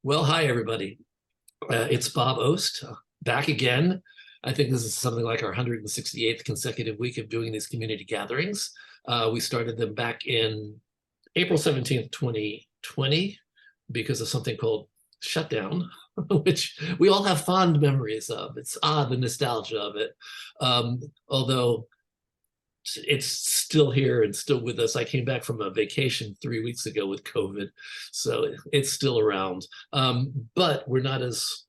Well, hi, everybody. It's Bob Ost, back again. I think this is something like our 168th consecutive week of doing these community gatherings. We started them back in April 17th, 2020, because of something called shutdown, which we all have fond memories of. It's the nostalgia of it. Although it's still here and still with us. I came back from a vacation 3 weeks ago with COVID, so it's still around. But we're not as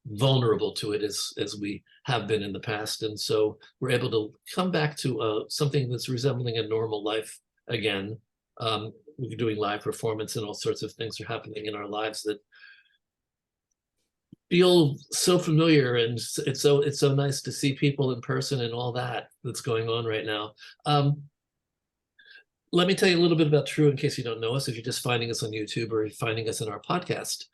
vulnerable to it as we have been in the past, and so we're able to come back to something that's resembling a normal life again. We're doing live performance, and all sorts of things are happening in our lives that feel so familiar, and it's so nice to see people in person and all that's going on right now. Let me tell you a little bit about TRU in case you don't know us, if you're just finding us on YouTube or finding us in our podcast.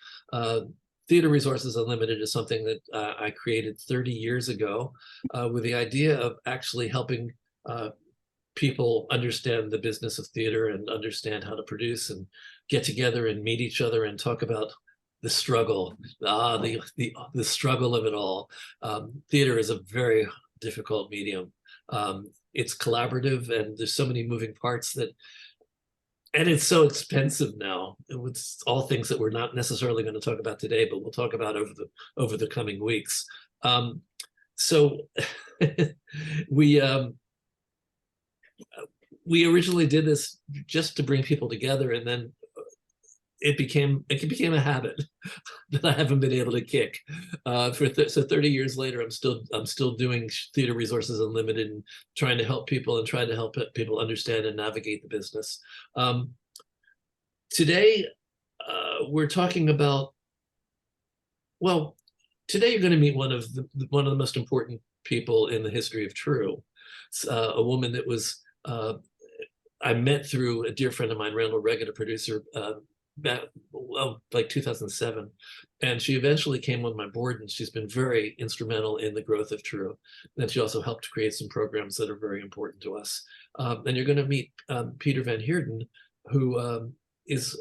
Theater Resources Unlimited is something that I created 30 years ago with the idea of actually helping people understand the business of theater and understand how to produce and get together and meet each other and talk about the struggle, the struggle of it all. Theater is a very difficult medium. It's collaborative, and there's so many moving parts and it's so expensive now. It's all things that we're not necessarily going to talk about today, but we'll talk about over the coming weeks. So we originally did this just to bring people together, and then it became a habit that I haven't been able to kick. So 30 years later, I'm still doing Theater Resources Unlimited and trying to help people and trying to help people understand and navigate the business. Today, we're talking about, well, today you're going to meet one of the most important people in the history of TRU. It's a woman that was I met through a dear friend of mine, Randall Reggett, a producer, like 2007, and she eventually came on my board, and she's been very instrumental in the growth of TRU. And she also helped create some programs that are very important to us. And you're going to meet Peter Van Heerden, who is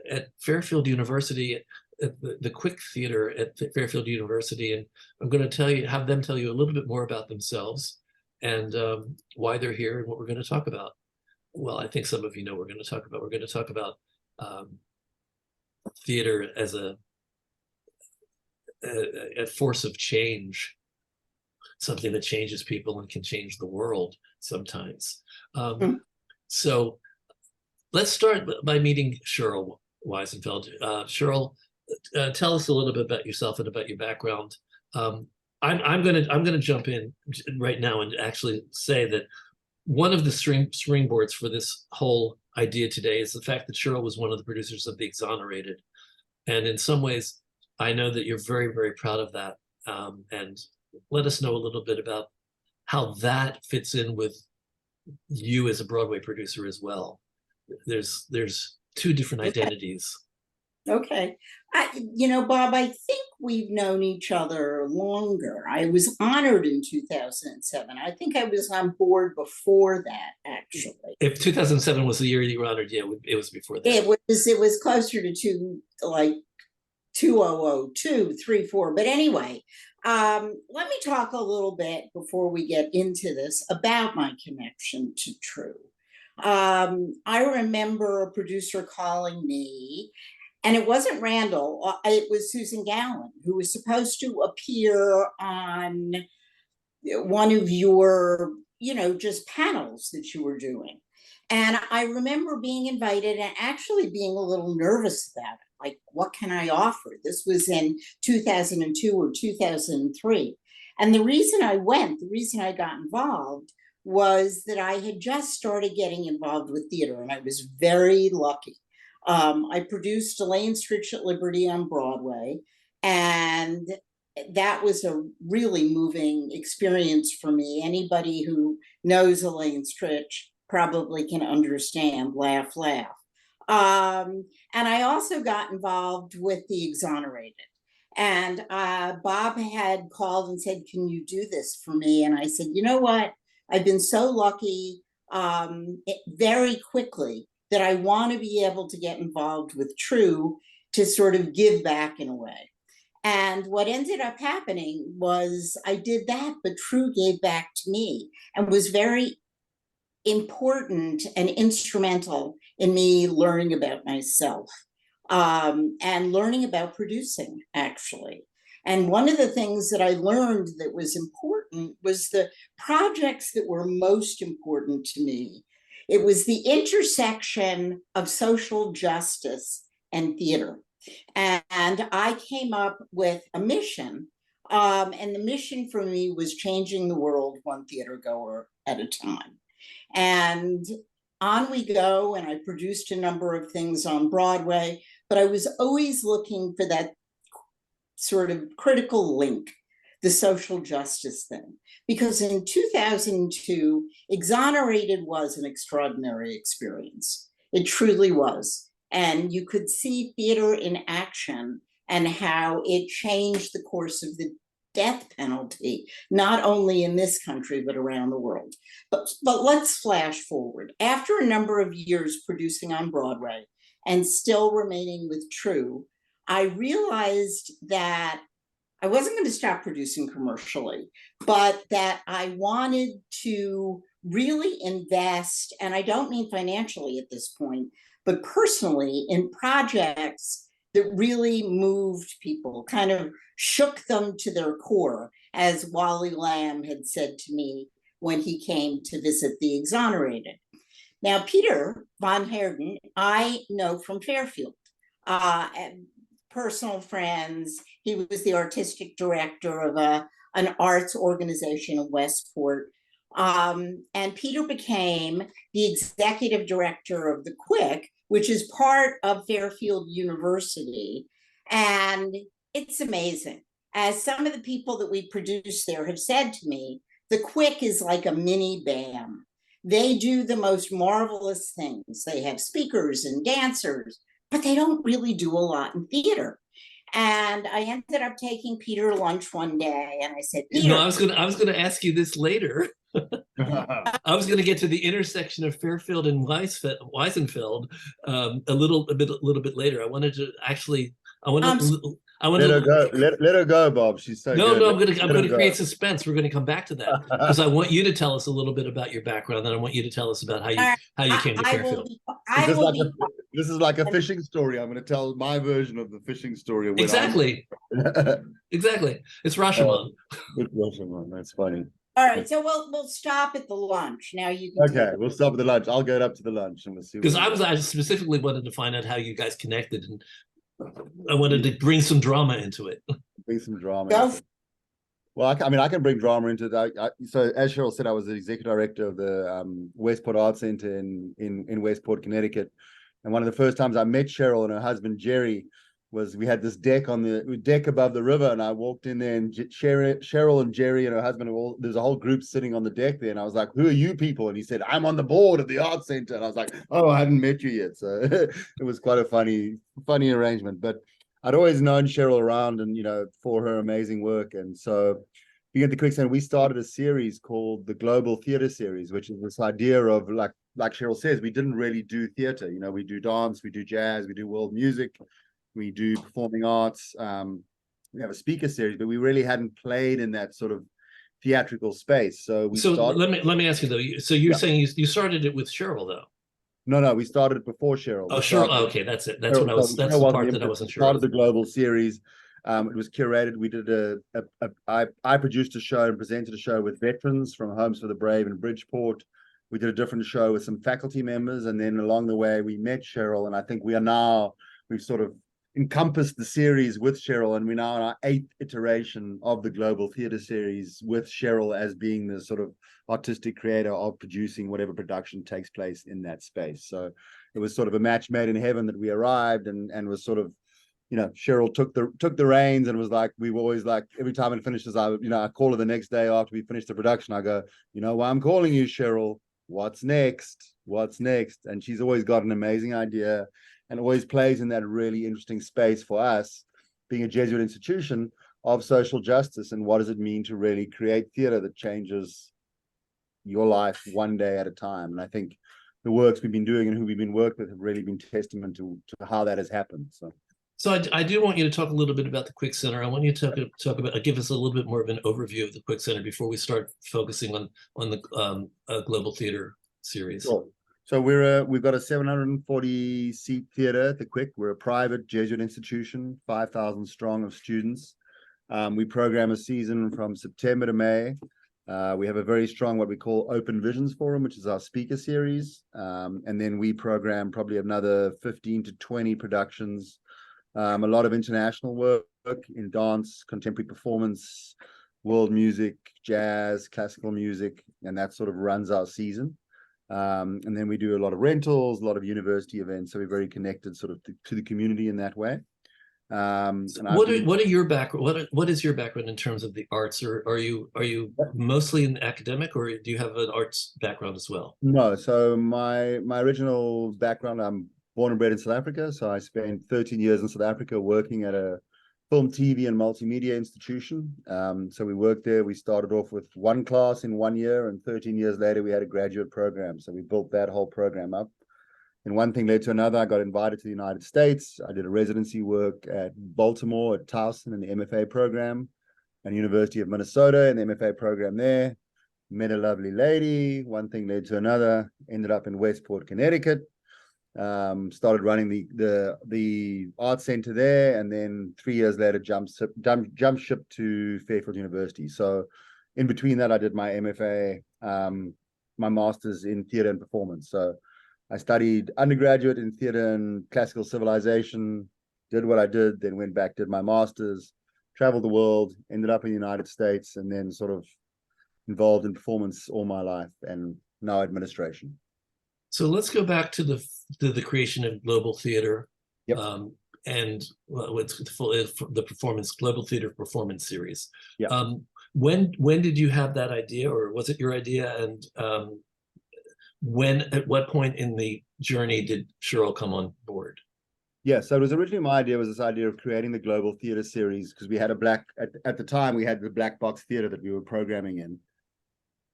at Fairfield University, at the Quick Theater at Fairfield University, and I'm going to have them tell you a little bit more about themselves and why they're here and what we're going to talk about. Well, I think some of you know we're going to talk about theater as a force of change, something that changes people and can change the world sometimes. So let's start by meeting Cheryl Wiesenfeld. Cheryl, tell us a little bit about yourself and about your background. I'm gonna jump in right now and actually say that one of the springboards for this whole idea today is the fact that Cheryl was one of the producers of the Exonerated. And in some ways, I know that you're very, very proud of that. And let us know a little bit about how that fits in with you as a Broadway producer as well. There's two different identities. Okay. Bob, I think we've known each other longer. I was honored in 2007. I think I was on board before that, actually. If 2007 was the year you were honored, yeah, it was before that. It was closer to like 2002, 3, 4. But anyway, let me talk a little bit before we get into this about my connection to TRU. I remember a producer calling me, and it wasn't Randall, it was Susan Gowan, who was supposed to appear on one of your, just panels that you were doing. And I remember being invited and actually being a little nervous about it. Like, what can I offer? This was in 2002 or 2003. And the reason I got involved was that I had just started getting involved with theater, and I was very lucky. I produced Elaine Stritch at Liberty on Broadway, and that was a really moving experience for me. Anybody who knows Elaine Stritch probably can understand, laugh, laugh. And I also got involved with the Exonerated. And Bob had called and said, can you do this for me? And I said, you know what? I've been so lucky very quickly that I want to be able to get involved with TRU to sort of give back in a way. And what ended up happening was I did that, but TRU gave back to me and was very important and instrumental in me learning about myself, and learning about producing, actually. And one of the things that I learned that was important was the projects that were most important to me. It was the intersection of social justice and theater. And I came up with a mission. And the mission for me was changing the world one theater goer at a time. And on we go. And I produced a number of things on Broadway, but I was always looking for that sort of critical link, the social justice thing. Because in 2002, Exonerated was an extraordinary experience. It truly was. And you could see theater in action and how it changed the course of the death penalty, not only in this country, but around the world. But let's flash forward. After a number of years producing on Broadway and still remaining with TRU, I realized that I wasn't going to stop producing commercially, but that I wanted to really invest, and I don't mean financially at this point, but personally, in projects that really moved people, kind of shook them to their core, as Wally Lamb had said to me when he came to visit the Exonerated. Now, Peter von Heerden, I know from Fairfield, and personal friends. He was the artistic director of an arts organization in Westport. And Peter became the executive director of the Quick, which is part of Fairfield University. And it's amazing. As some of the people that we produce there have said to me, the Quick is like a mini BAM. They do the most marvelous things. They have speakers and dancers, but they don't really do a lot in theater. And I ended up taking Peter to lunch one day, and I said, Peter. No, I was gonna ask you this later. I was gonna get to the intersection of Fairfield and Wiesenfeld a little bit later. I wanted to actually, let her go. Let her go, Bob. She's so no, good. no. I'm going to create suspense. We're going to come back to that because I want you to tell us a little bit about your background, and I want you to tell us about how you came to Fairfield. This is like a fishing story. I'm going to tell my version of the fishing story. Of Exactly. Exactly. It's Rashomon. It's Rashomon. That's funny. All right, so we'll stop at the lunch. Now you can. Okay, we'll stop at the lunch. I'll go up to the lunch and we'll see. Because I specifically wanted to find out how you guys connected, and I wanted to bring some drama into it. Bring some drama. Well, I can bring drama into that. So, as Cheryl said, I was the executive director of the Westport Arts Center in Westport, Connecticut. And one of the first times I met Cheryl and her husband Jerry was we had this deck above the river, and I walked in there, and Cheryl and Jerry and her husband there's a whole group sitting on the deck there, and I was like, "Who are you people?" And he said, "I'm on the board of the Arts Center," and I was like, "Oh, I hadn't met you yet," so it was quite a funny arrangement. But I'd always known Cheryl around, and for her amazing work, and so being at the Quicksand, we started a series called the Global Theater Series, which is this idea of like Cheryl says, we didn't really do theater. We do dance, we do jazz, we do world music. We do performing arts. We have a speaker series, but we really hadn't played in that sort of theatrical space. So let me ask you though. So you're saying you started it with Cheryl though? No, we started it before Cheryl. Oh, Cheryl. Okay, that's it. That's Cheryl, that's the part that I wasn't sure. Part of the global series. It was curated. We did I produced a show and presented a show with veterans from Homes for the Brave in Bridgeport. We did a different show with some faculty members, and then along the way we met Cheryl, and I think we've sort of encompassed the series with Cheryl, and we're now in our 8th iteration of the Global Theater Series with Cheryl as being the sort of artistic creator of producing whatever production takes place in that space. So it was sort of a match made in heaven that we arrived, and was sort of, Cheryl took the reins and was like, we were always like, every time it finishes, I call her the next day after we finished the production. I go, why I'm calling you, Cheryl? What's next? And she's always got an amazing idea, and always plays in that really interesting space for us, being a Jesuit institution, of social justice and what does it mean to really create theater that changes your life one day at a time. And I think the works we've been doing and who we've been working with have really been testament to how that has happened. So I do want you to talk a little bit about the Quick Center. I want you to talk about, give us a little bit more of an overview of the Quick Center before we start focusing on the Global Theater series. Sure. So we've got a 740 seat theater at the Quick. We're a private Jesuit institution, 5,000 strong of students. We program a season from September to May. We have a very strong, what we call Open Visions Forum, which is our speaker series. And then we program probably another 15 to 20 productions. A lot of international work in dance, contemporary performance, world music, jazz, classical music, and that sort of runs our season. And then we do a lot of rentals, a lot of university events. So we're very connected sort of to the community in that way. What are your background? What is your background in terms of the arts, or are you mostly an academic, or do you have an arts background as well? No, so my original background, I'm born and bred in South Africa. So I spent 13 years in South Africa working at a film, TV, and multimedia institution. So we worked there. We started off with one class in 1 year, and 13 years later, we had a graduate program. So we built that whole program up. And one thing led to another. I got invited to the United States. I did a residency work at Baltimore, at Towson in the MFA program, and University of Minnesota in the MFA program there. Met a lovely lady. One thing led to another. Ended up in Westport, Connecticut. Started running the art center there, and then 3 years later jump ship to Fairfield University. So in between that, I did my MFA, my master's in theater and performance. So I studied undergraduate in theater and classical civilization, did what I did, then went back, did my master's, traveled the world, ended up in the United States, and then sort of involved in performance all my life, and now administration. So let's go back to the creation of Global Theater. Yep. And what's the performance Global Theater Performance Series. Yeah. When did you have that idea, or was it your idea? And at what point in the journey did Cheryl come on board? Yeah, so it was originally my idea, was this idea of creating the Global Theater series, because we had at the time we had the black box theater that we were programming in.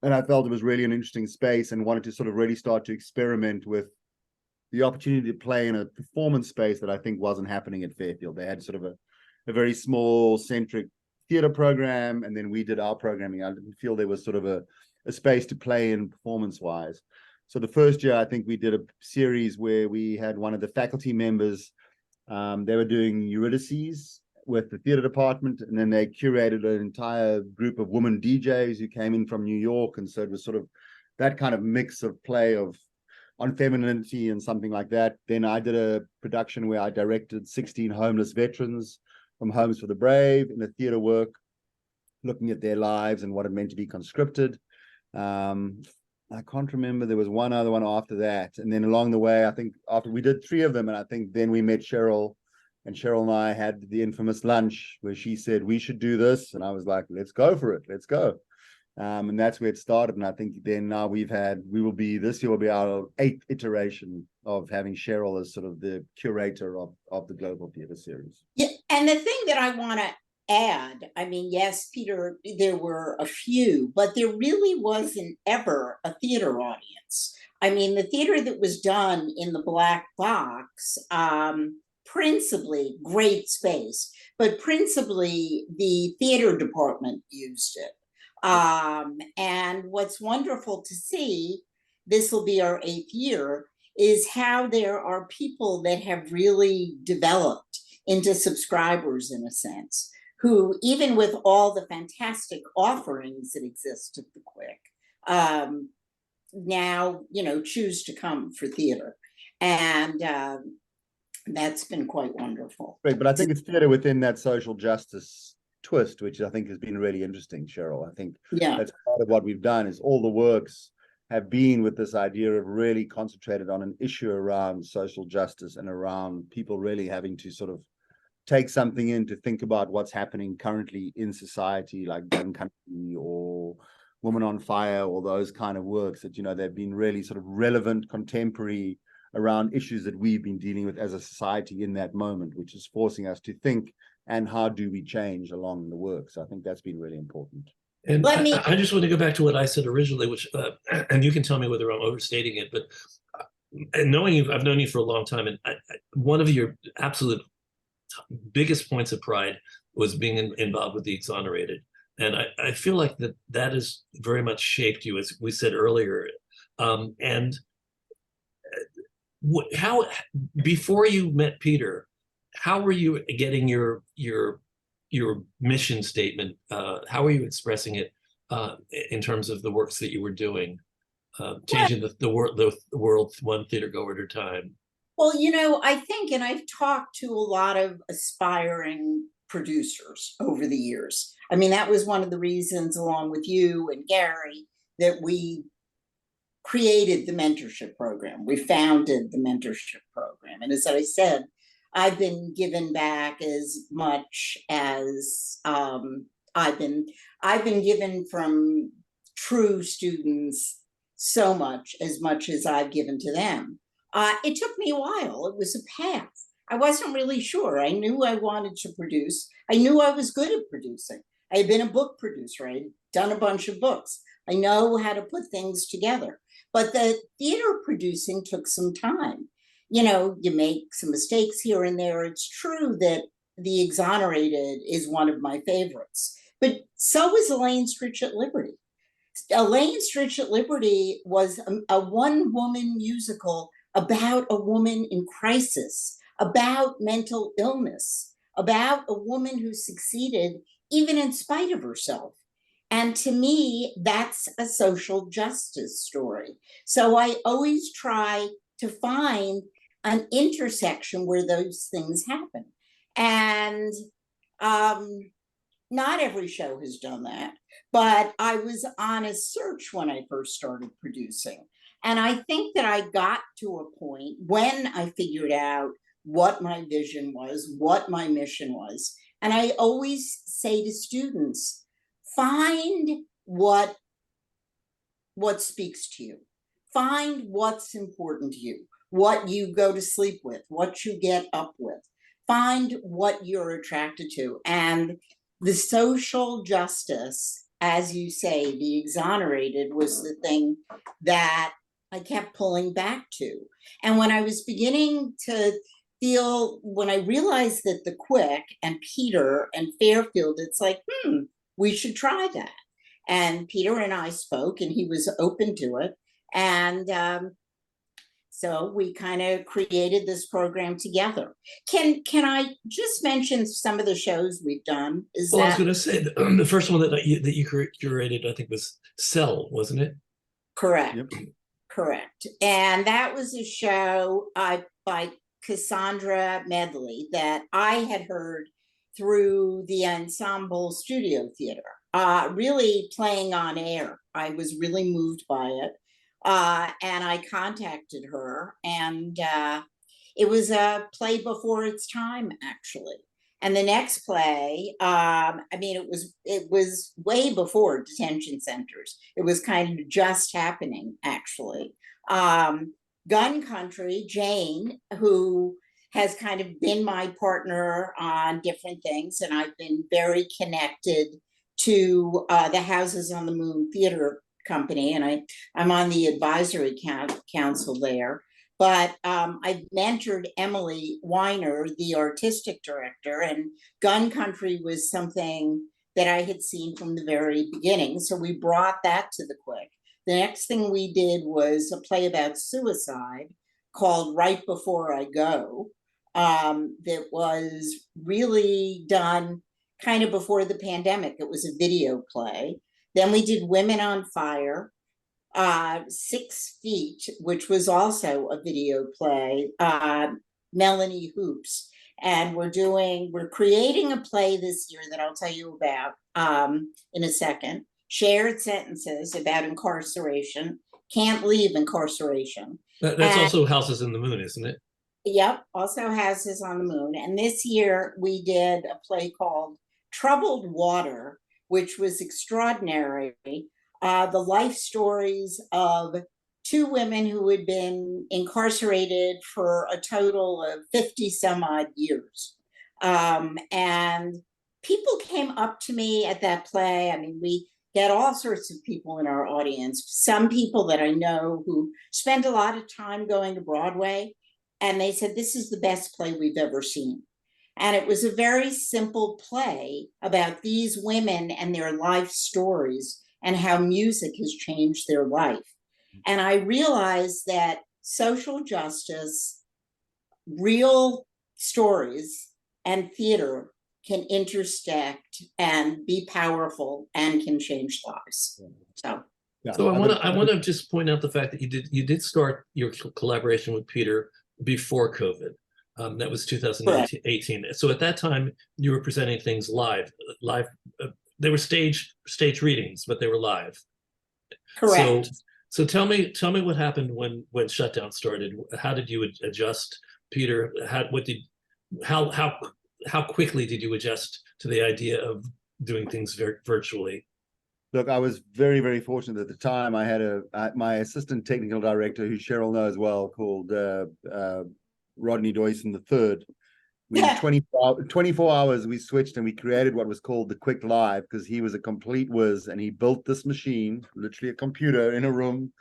And I felt it was really an interesting space, and wanted to sort of really start to experiment with the opportunity to play in a performance space that I think wasn't happening at Fairfield. They had sort of a very small centric theater program, and then we did our programming. I didn't feel there was sort of a space to play in performance wise. So the first year, I think we did a series where we had one of the faculty members, they were doing Eurydices with the theater department, and then they curated an entire group of women DJs who came in from New York. And so it was sort of that kind of mix of play on femininity and something like that. Then I did a production where I directed 16 homeless veterans from Homes for the Brave in a theater work, looking at their lives and what it meant to be conscripted. I can't remember, there was one other one after that. And then along the way, I think after we did 3 of them, and I think then we met Cheryl, and Cheryl and I had the infamous lunch where she said, we should do this. And I was like, let's go for it. Let's go. And that's where it started. And I think then now this year will be our 8th iteration of having Cheryl as sort of the curator of the Global Theater series. Yeah, and the thing that I want to add, I mean, yes, Peter, there were a few, but there really wasn't ever a theater audience. I mean, the theater that was done in the black box, principally great space, but principally the theater department used it. And what's wonderful to see, this will be our 8th year, is how there are people that have really developed into subscribers in a sense, who, even with all the fantastic offerings that exist at the Quick, now, choose to come for theater. And that's been quite wonderful. Right, but I think it's theater within that social justice twist, which I think has been really interesting, Cheryl. I think that's part of what we've done, is all the works have been with this idea of really concentrated on an issue around social justice and around people really having to sort of take something in to think about what's happening currently in society, like Gun Country or Woman on Fire, or those kind of works that, they've been really sort of relevant, contemporary around issues that we've been dealing with as a society in that moment, which is forcing us to think, and how do we change along the work. So I think that's been really important. And I just want to go back to what I said originally, which, and you can tell me whether I'm overstating it, but and knowing you, I've known you for a long time, and one of your absolute biggest points of pride was being involved with the Exonerated. And I feel like that has very much shaped you, as we said earlier. And how, before you met Peter, how were you getting your mission statement? How were you expressing it in terms of the works that you were doing, changing the world one theater goer at a time? Well, I think, and I've talked to a lot of aspiring producers over the years. I mean, that was one of the reasons, along with you and Gary, that we created the mentorship program. We founded the mentorship program. And as I said, I've been given back as much as I've been given from TRU students so much as I've given to them. It took me a while. It was a path. I wasn't really sure. I knew I wanted to produce. I knew I was good at producing. I had been a book producer. I had done a bunch of books. I know how to put things together. But the theater producing took some time. You make some mistakes here and there. It's true that The Exonerated is one of my favorites, but so is Elaine Stritch at Liberty. Elaine Stritch at Liberty was a one-woman musical about a woman in crisis, about mental illness, about a woman who succeeded even in spite of herself. And to me, that's a social justice story. So I always try to find an intersection where those things happen. And not every show has done that, but I was on a search when I first started producing. And I think that I got to a point when I figured out what my vision was, what my mission was. And I always say to students, find what speaks to you. Find what's important to you, what you go to sleep with, what you get up with. Find what you're attracted to. And the social justice, as you say, the Exonerated was the thing that I kept pulling back to. And when I was beginning to feel, when I realized that the Quick and Peter and Fairfield, it's like, we should try that. And Peter and I spoke, and he was open to it. And so we kind of created this program together. Can I just mention some of the shows we've done? Well, I was going to say the first one that you curated, I think, was Cell, wasn't it? Correct. Yep. Correct. And that was a show by Cassandra Medley that I had heard through the Ensemble Studio Theater, really playing on air. I was really moved by it. And I contacted her, and it was a play before its time, actually. And the next play, it was way before detention centers. It was kind of just happening, actually. Gun Country, Jane, who has kind of been my partner on different things, and I've been very connected to the Houses on the Moon Theater Company, and I'm on the advisory council there. But I mentored Emily Weiner, the artistic director, and Gun Country was something that I had seen from the very beginning. So we brought that to the Quick. The next thing we did was a play about suicide called Right Before I Go, that was really done kind of before the pandemic. It was a video play. Then we did Women on Fire, 6 Feet, which was also a video play, Melanie Hoops. And we're creating a play this year that I'll tell you about in a second. Shared Sentences, about incarceration, can't leave incarceration. That's also Houses in the Moon, isn't it? Yep, also Houses on the Moon. And this year we did a play called Troubled Water, which was extraordinary. The life stories of 2 women who had been incarcerated for a total of 50 some odd years. And people came up to me at that play. I mean, we get all sorts of people in our audience. Some people that I know who spend a lot of time going to Broadway, and they said, this is the best play we've ever seen. And it was a very simple play about these women and their life stories and how music has changed their life. And I realized that social justice, real stories, and theater can intersect and be powerful and can change lives. So, Yeah. So I want to just point out the fact that you did start your collaboration with Peter before COVID. That was 2018. So at that time, you were presenting things live. They were stage readings, but they were live. correct. So tell me what happened when shutdown started. How did you adjust, Peter? How quickly did you adjust to the idea of doing things virtually? Look, I was very, very fortunate at the time. I had my assistant technical director, who Cheryl knows well, called Rodney Doyson III. We 24 hours we switched and we created what was called the Quick Live, because he was a complete whiz and he built this machine, literally a computer in a room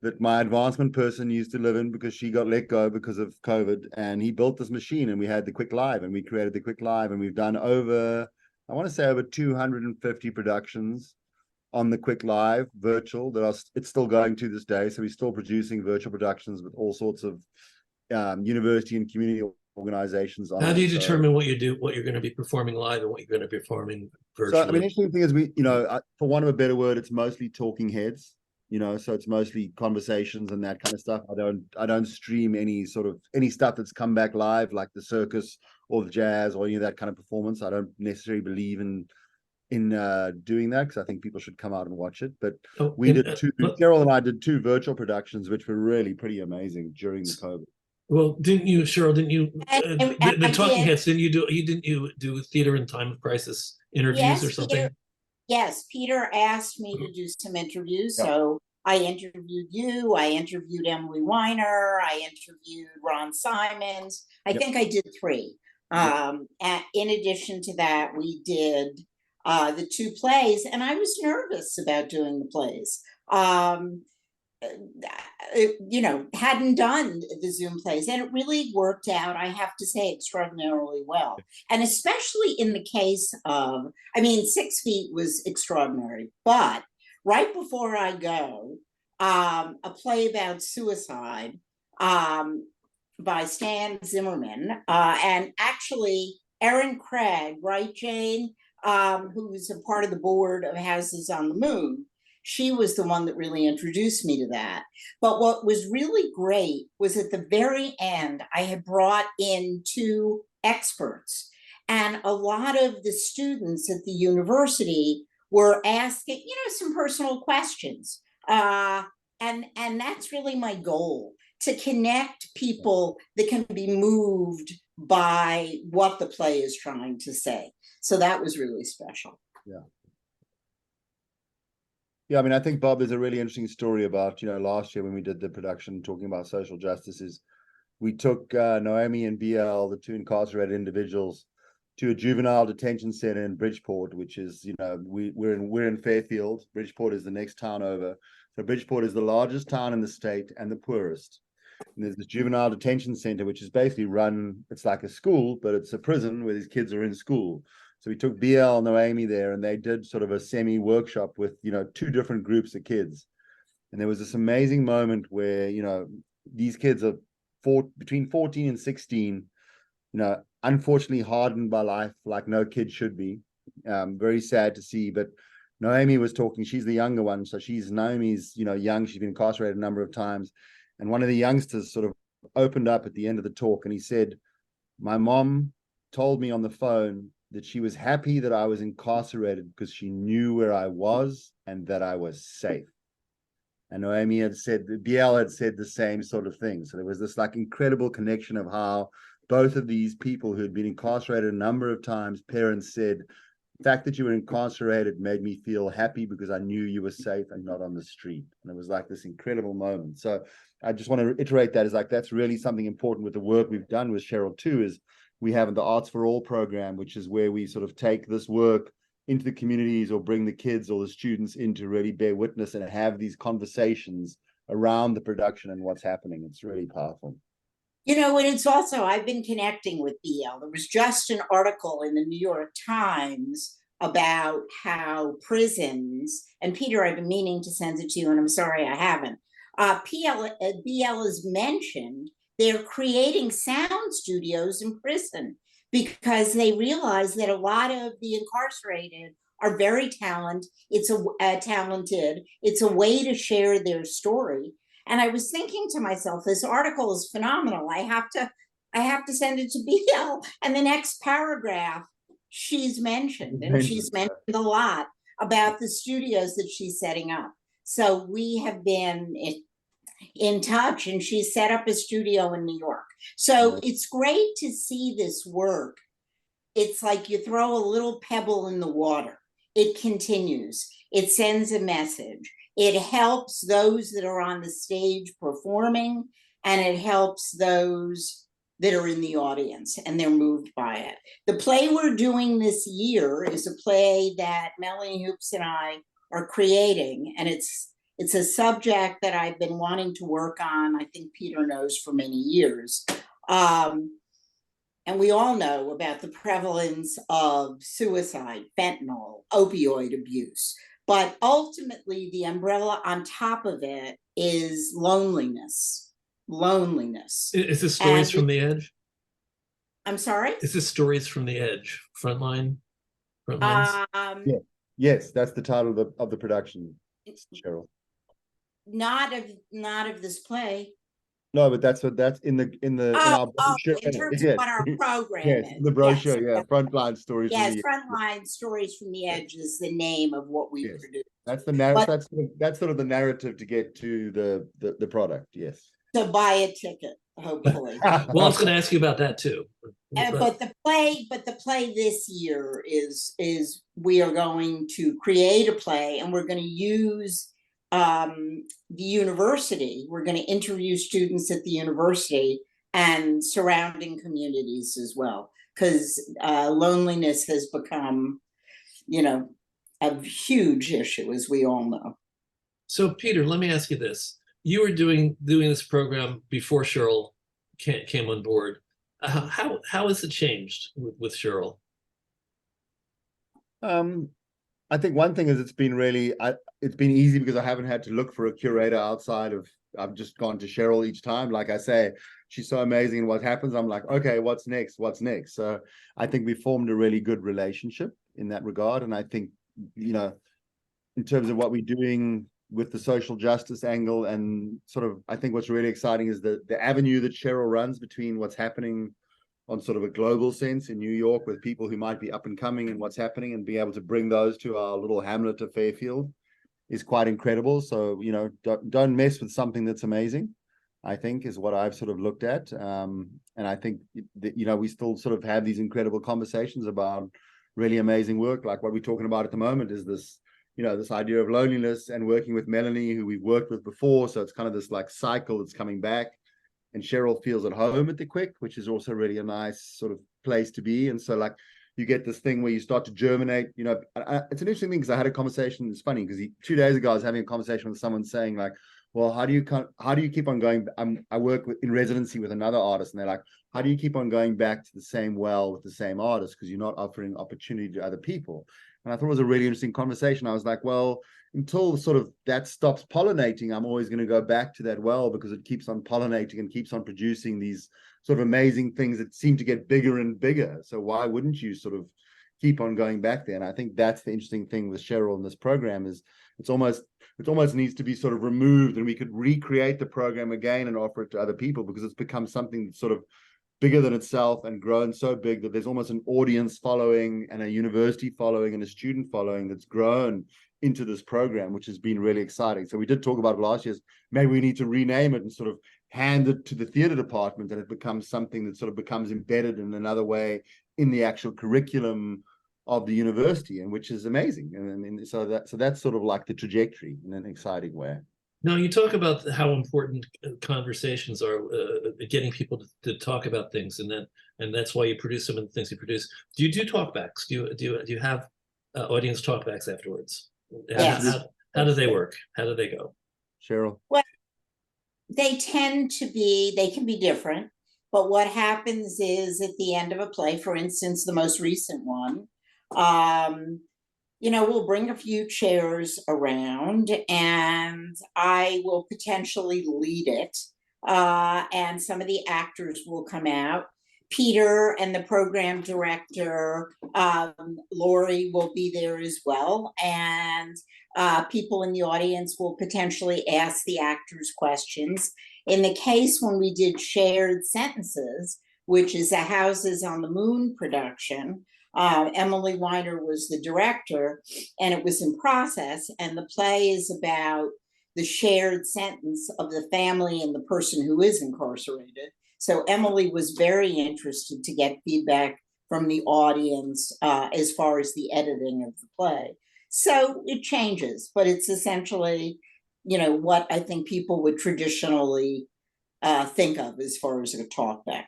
that my advancement person used to live in because she got let go because of COVID. And he built this machine and we had the Quick Live and we created the Quick Live, and we've done over 250 productions on the Quick Live virtual it's still going to this day. So we're still producing virtual productions with all sorts of university and community organizations on How do you it. determine what you're going to be performing live and what you're going to be performing virtually? So I mean, interesting thing is for want of a better word, it's mostly talking heads, so it's mostly conversations and that kind of stuff. I don't stream any stuff that's come back live, like the circus or the jazz or any of that kind of performance. I don't necessarily believe in doing that, because I think people should come out and watch it. But Cheryl and I did 2 virtual productions, which were really pretty amazing during the COVID. Well, didn't you, Cheryl? Didn't you the talking heads? Didn't you do theater in time of crisis interviews or something? Peter asked me to do some interviews, so I interviewed you. I interviewed Emily Weiner. I interviewed Ron Simons. I think I did 3. And in addition to that, we did the 2 plays, and I was nervous about doing the plays. Hadn't done the Zoom plays, and it really worked out, I have to say, extraordinarily well. And especially in the case of, 6 Feet was extraordinary, but right before I go, a play about suicide by Stan Zimmerman, and actually Erin Craig, right, Jane, who's a part of the board of Houses on the Moon. She was the one that really introduced me to that. But what was really great was at the very end, I had brought in 2 experts, and a lot of the students at the university were asking, some personal questions. And that's really my goal, to connect people that can be moved by what the play is trying to say. So that was really special. Yeah, I think, Bob, there's a really interesting story about, last year when we did the production talking about social justice, is we took Naomi and BL, the 2 incarcerated individuals, to a juvenile detention center in Bridgeport, which is, we're in Fairfield. Bridgeport is the next town over. So Bridgeport is the largest town in the state and the poorest. And there's this juvenile detention center, which is basically it's like a school, but it's a prison where these kids are in school. So we took BL and Naomi there, and they did sort of a semi-workshop with, 2 different groups of kids. And there was this amazing moment where, these kids are between 14 and 16, unfortunately hardened by life like no kid should be. Very sad to see. But Naomi was talking, she's the younger one. So Naomi's, young. She's been incarcerated a number of times. And one of the youngsters sort of opened up at the end of the talk, and he said, "My mom told me on the phone that she was happy that I was incarcerated because she knew where I was and that I was safe." And Naomi had said, BL had said the same sort of thing. So there was this incredible connection of how both of these people who had been incarcerated a number of times, parents said, "The fact that you were incarcerated made me feel happy because I knew you were safe and not on the street." And it was this incredible moment. So I just want to reiterate that, is that's really something important with the work we've done with Cheryl too, is we have the Arts for All program, which is where we sort of take this work into the communities or bring the kids or the students in to really bear witness and have these conversations around the production and what's happening. It's really powerful. You know, and it's also, I've been connecting with BL. There was just an article in the New York Times about how prisons, and Peter, I've been meaning to send it to you, and I'm sorry I haven't. BL is mentioned, they're creating sound studios in prison because they realize that a lot of the incarcerated are very talented. Talented. It's a way to share their story. And I was thinking to myself, this article is phenomenal. I have to send it to BL. And the next paragraph, she's mentioned, and she's mentioned a lot about the studios that she's setting up. So we have been in touch, and she set up a studio in New York. So it's great to see this work. It's like you throw a little pebble in the water. It continues. It sends a message. It helps those that are on the stage performing, and it helps those that are in the audience, and they're moved by it. The play we're doing this year is a play that Melanie Hoops and I are creating, and it's a subject that I've been wanting to work on, I think Peter knows, for many years. And we all know about the prevalence of suicide, fentanyl, opioid abuse. But ultimately, the umbrella on top of it is loneliness. Loneliness. Is this Stories from the Edge? I'm sorry? Is this Stories from the Edge? Frontlines? Yeah. Yes, that's the title of the production, Cheryl. Not of this play. No, but that's in our brochure. In terms of what our program yes, is. the brochure, yes. Frontline Stories. Yes, Frontline Stories from the Edge is the name of what we produce. That's the narrative. That's sort of the narrative to get to the product. Yes. So buy a ticket, hopefully. Well, I was going to ask you about that too. But the play this year is we are going to create a play, and we're going to use the university. We're going to interview students at the university and surrounding communities as well, because loneliness has become, a huge issue, as we all know. So, Peter, let me ask you this: you were doing this program before Cheryl came on board. How has it changed with Cheryl? I think one thing is it's been easy because I haven't had to look for a curator outside of, I've just gone to Cheryl each time. Like I say, she's so amazing, and what happens, I'm like, okay, what's next? So I think we formed a really good relationship in that regard. And I think, in terms of what we're doing with the social justice angle, and sort of, I think what's really exciting is the avenue that Cheryl runs between what's happening on sort of a global sense in New York with people who might be up and coming and what's happening, and be able to bring those to our little hamlet of Fairfield is quite incredible. So, don't mess with something that's amazing, I think, is what I've sort of looked at. And I think that, we still sort of have these incredible conversations about really amazing work. Like what we're talking about at the moment is this, this idea of loneliness, and working with Melanie, who we've worked with before. So it's kind of this like cycle that's coming back. And Cheryl feels at home at the Quick, which is also really a nice sort of place to be. And so, like, you get this thing where you start to germinate. It's an interesting thing, because I had a conversation. It's funny because 2 days ago I was having a conversation with someone saying, like, well, how do you keep on going? I work in residency with another artist, and they're like, how do you keep on going back to the same well with the same artist, because you're not offering opportunity to other people? And I thought it was a really interesting conversation. I was like, well, until sort of that stops pollinating, I'm always going to go back to that well, because it keeps on pollinating and keeps on producing these sort of amazing things that seem to get bigger and bigger. So why wouldn't you sort of keep on going back there? And I think that's the interesting thing with Cheryl in this program, is it almost needs to be sort of removed, and we could recreate the program again and offer it to other people, because it's become something that's sort of bigger than itself and grown so big that there's almost an audience following and a university following and a student following that's grown into this program, which has been really exciting. So we did talk about it last year. Maybe we need to rename it and sort of hand it to the theater department, and it becomes something that sort of becomes embedded in another way in the actual curriculum of the university, and which is amazing. And so that's sort of like the trajectory in an exciting way. Now, you talk about how important conversations are, getting people to talk about things, and that's why you produce some of the things you produce. Do you do talkbacks? Do you have audience talkbacks afterwards? Yes. How do they work? How do they go? Cheryl? Well, they can be different. But what happens is at the end of a play, for instance, the most recent one, we'll bring a few chairs around and I will potentially lead it. And some of the actors will come out. Peter and the program director, Lori, will be there as well. And people in the audience will potentially ask the actors questions. In the case when we did Shared Sentences, which is a Houses on the Moon production, Emily Weiner was the director, and it was in process. And the play is about the shared sentence of the family and the person who is incarcerated. So Emily was very interested to get feedback from the audience as far as the editing of the play. So it changes, but it's essentially, what I think people would traditionally think of as far as a talkback.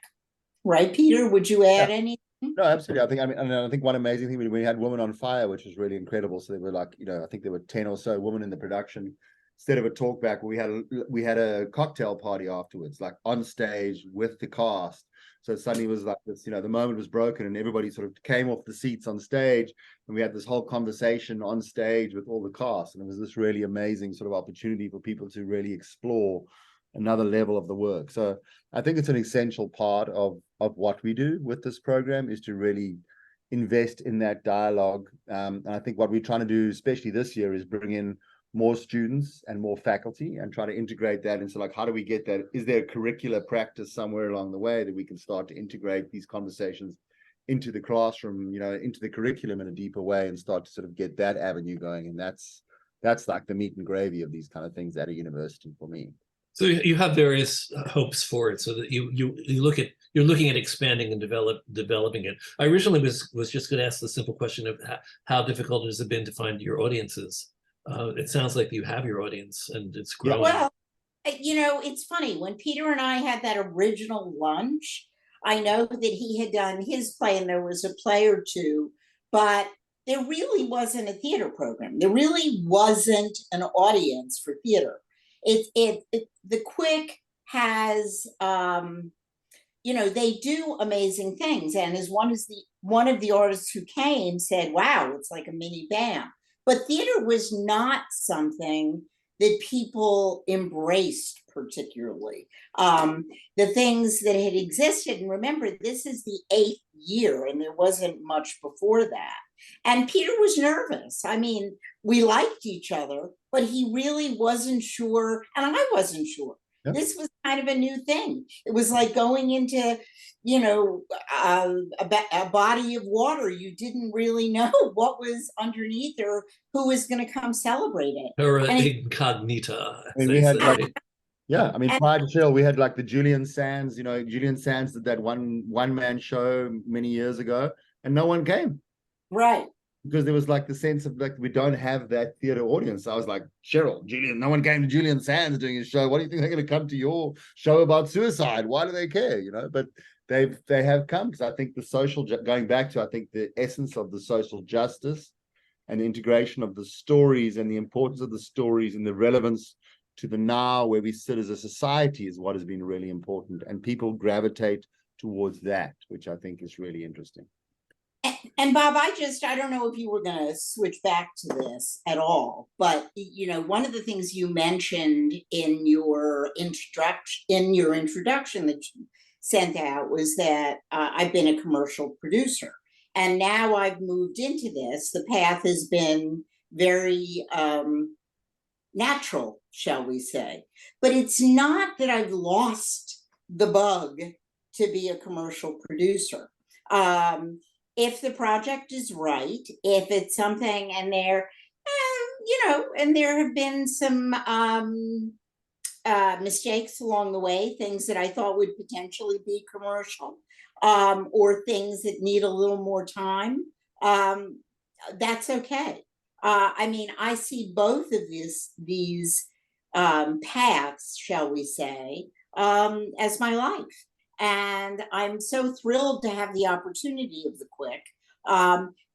Right, Peter? Would you add anything? No, absolutely. I think one amazing thing, we had Women on Fire, which was really incredible. So they were like, I think there were 10 or so women in the production. Instead of a talk back, we had a cocktail party afterwards, like on stage with the cast. So it suddenly was like this, the moment was broken and everybody sort of came off the seats on stage, and we had this whole conversation on stage with all the cast. And it was this really amazing sort of opportunity for people to really explore another level of the work. So I think it's an essential part of what we do with this program, is to really invest in that dialogue. And I think what we're trying to do, especially this year, is bring in more students and more faculty and try to integrate that into, like, how do we get that? Is there a curricular practice somewhere along the way that we can start to integrate these conversations into the classroom, into the curriculum in a deeper way, and start to sort of get that avenue going? And that's like the meat and gravy of these kind of things at a university for me. So you have various hopes for it, so that you're looking at expanding and developing it. I originally was just going to ask the simple question of how difficult has it been to find your audiences. It sounds like you have your audience and it's growing. Well, it's funny, when Peter and I had that original lunch, I know that he had done his play and there was a play or two, but there really wasn't a theater program. There really wasn't an audience for theater. The Quick has, they do amazing things. And as one of the artists who came said, wow, it's like a mini band. But theater was not something that people embraced particularly. The things that had existed, and remember, this is the 8th year and there wasn't much before that. And Peter was nervous. I mean, we liked each other, but he really wasn't sure, and I wasn't sure. Yeah. This was kind of a new thing. It was like going into, a body of water. You didn't really know what was underneath or who was going to come celebrate it. Terra incognita. I mean, we had prior to Cheryl, we had like the Julian Sands. Julian Sands did that one-man show many years ago, and no one came. Right. Because there was like the sense of like, we don't have that theater audience. I was like, Cheryl, Julian, no one came to Julian Sands doing his show. What do you think they're going to come to your show about suicide? Why do they care? But they have come, because I think going back to, I think the essence of the social justice and the integration of the stories and the importance of the stories and the relevance to the now where we sit as a society is what has been really important. And people gravitate towards that, which I think is really interesting. And Bob, I don't know if you were going to switch back to this at all, but one of the things you mentioned in your introduction that you sent out was that I've been a commercial producer, and now I've moved into this. The path has been very natural, shall we say, but it's not that I've lost the bug to be a commercial producer. If the project is right, if it's something, and there have been some mistakes along the way, things that I thought would potentially be commercial, or things that need a little more time, that's okay. I see both of these paths, shall we say, as my life. And I'm so thrilled to have the opportunity of the Quick,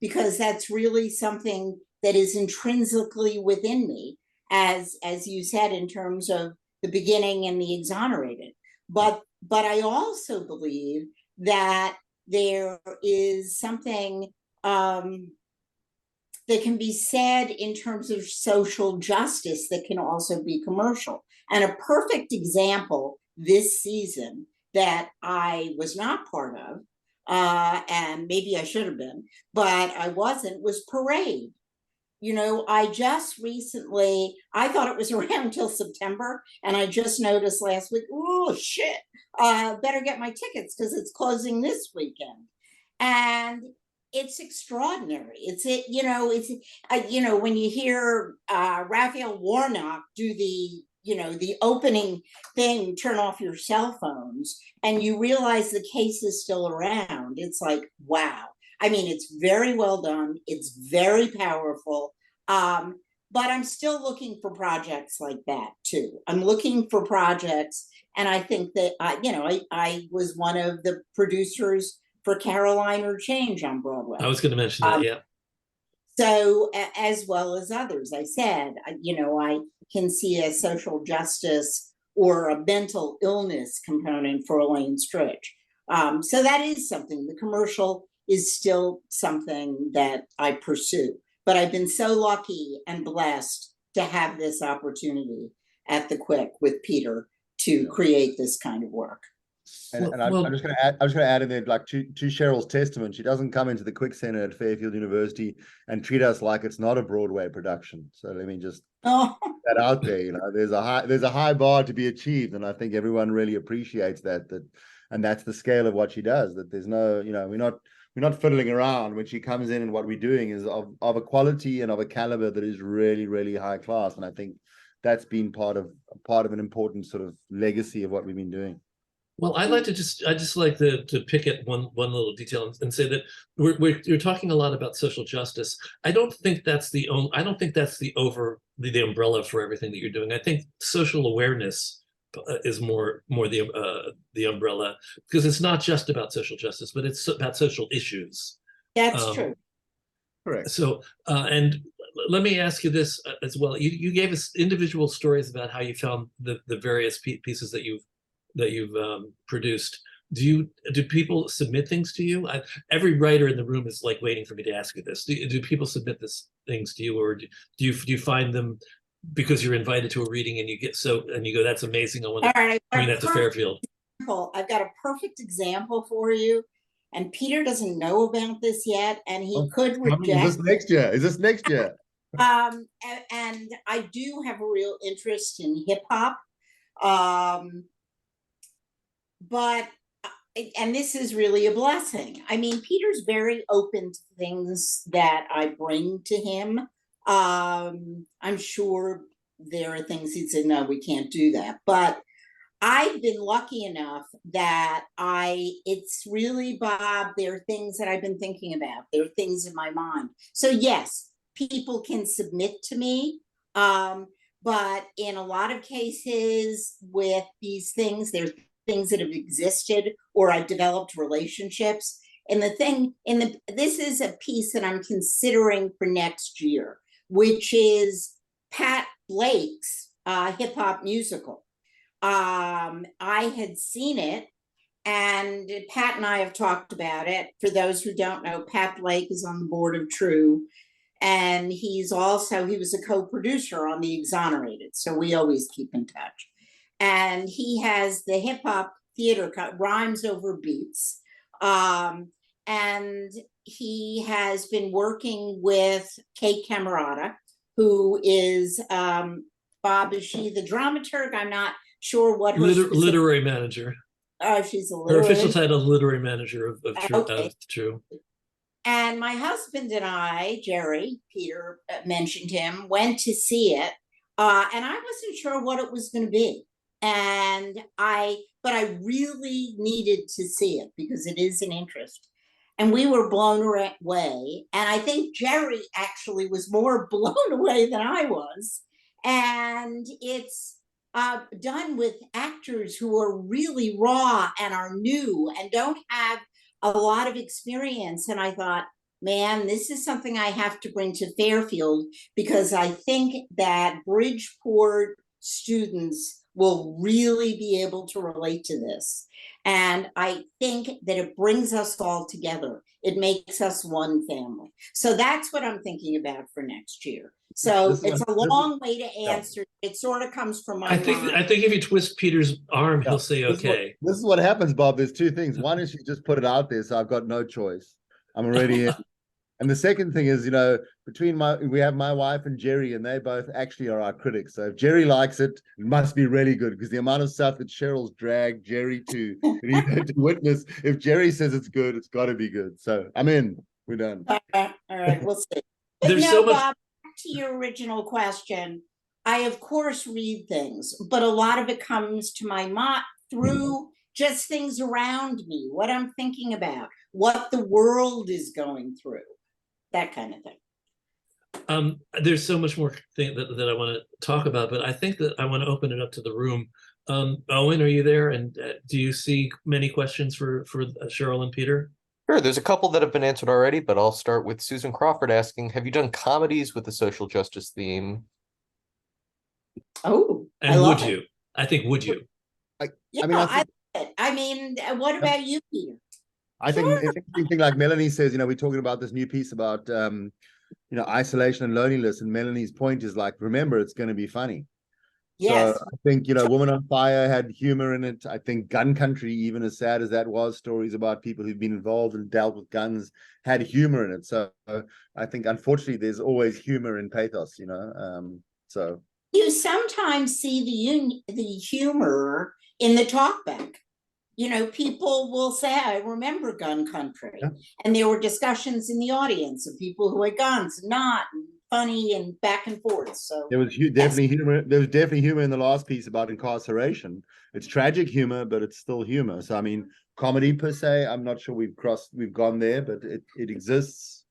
because that's really something that is intrinsically within me, as you said, in terms of the beginning and the Exonerated. But but I also believe that there is something that can be said in terms of social justice that can also be commercial. And a perfect example this season that I was not part of, and maybe I should have been, but I wasn't, was Parade. You know, I just recently, I thought it was around till September, and I just noticed last week, oh shit, better get my tickets because it's closing this weekend. And it's extraordinary. It's when you hear Raphael Warnock do the opening thing, turn off your cell phones, and you realize the case is still around. It's like, wow. I mean, it's very well done. It's very powerful. But I'm still looking for projects like that too. I'm looking for projects, and I think that I was one of the producers for Caroline or Change on Broadway. I was going to mention that, yeah. So, as well as others, I said, I can see a social justice or a mental illness component for Elaine Stritch. So that is something. The commercial is still something that I pursue. But I've been so lucky and blessed to have this opportunity at the Quick with Peter to create this kind of work. And I'm just going to add in there, like to Cheryl's testament, she doesn't come into the Quick Center at Fairfield University and treat us like it's not a Broadway production. So let me just put that out there. There's a high bar to be achieved, and I think everyone really appreciates that. And that's the scale of what she does. That there's no, we're not fiddling around when she comes in, and what we're doing is of a quality and of a caliber that is really, really high class. And I think that's been part of an important sort of legacy of what we've been doing. Well, I just like to pick at one little detail and say that you're talking a lot about social justice. I don't think that's the umbrella for everything that you're doing. I think social awareness is more the umbrella, because it's not just about social justice, but it's about social issues. That's true. Correct. So, and let me ask you this as well. You gave us individual stories about how you found the various pieces that you've produced. Do people submit things to you? Every writer in the room is like waiting for me to ask you this. Do people submit things to you, or do you find them because you're invited to a reading and you go, that's amazing, I want to bring that to Fairfield? I've got a perfect example for you, and Peter doesn't know about this yet, and he could reject. Is this next year? And I do have a real interest in hip hop. But this is really a blessing. I mean, Peter's very open to things that I bring to him. I'm sure there are things he'd say, no, we can't do that. But I've been lucky enough that it's really, Bob, there are things that I've been thinking about. There are things in my mind. So yes, people can submit to me. But in a lot of cases with these things, there's things that have existed, or I've developed relationships. And this is a piece that I'm considering for next year, which is Pat Blake's hip hop musical. I had seen it, and Pat and I have talked about it. For those who don't know, Pat Blake is on the board of TRU, and he was a co-producer on the Exonerated. So we always keep in touch. And he has the hip hop theater Rhymes Over Beats. And he has been working with Kate Camerata, who is, Bob, is she the dramaturg? I'm not sure what her literary manager. She's a her official title, literary manager of TRU. And my husband and I, Jerry, Peter mentioned him, went to see it. And I wasn't sure what it was going to be. But I really needed to see it because it is an interest. And we were blown away. And I think Jerry actually was more blown away than I was. And it's done with actors who are really raw and are new and don't have a lot of experience. And I thought, man, this is something I have to bring to Fairfield, because I think that Bridgeport students will really be able to relate to this. And I think that it brings us all together. It makes us one family. So that's what I'm thinking about for next year. So it's a long way to answer. It sort of comes from my I think mind. if you twist Peter's arm, he'll say okay. This is what happens, Bob. There's two things. One is you just put it out there, so I've got no choice. I'm already in. And the second thing is, we have my wife and Jerry, and they both actually are our critics. So if Jerry likes it, it must be really good, because the amount of stuff that Cheryl's dragged Jerry to witness, if Jerry says it's good, it's got to be good. So I'm in. We're done. All right, we'll see. But There's no, so much. Bob, back to your original question. I of course read things, but a lot of it comes to my mind through just things around me, what I'm thinking about, what the world is going through. That kind of thing. There's so much more thing that I want to talk about, but I think that I want to open it up to the room. Owen, are you there? And do you see many questions for Cheryl and Peter? Sure, there's a couple that have been answered already, but I'll start with Susan Crawford asking, have you done comedies with the social justice theme? Oh, and would you? I think, would you? I mean, what about you, Peter? I think the interesting thing, like Melanie says, we're talking about this new piece about, isolation and loneliness. And Melanie's point is like, remember, it's going to be funny. Yes. So I think, Woman on Fire had humor in it. I think Gun Country, even as sad as that was, stories about people who've been involved and dealt with guns, had humor in it. So I think, unfortunately, there's always humor in pathos, so. You sometimes see the humor in the talkback. People will say, I remember Gun Country. Yeah. And there were discussions in the audience of people who had guns, not funny and back and forth. So there was definitely humor. There was definitely humor in the last piece about incarceration. It's tragic humor, but it's still humor. So I mean, comedy per se, I'm not sure we've gone there, but it exists.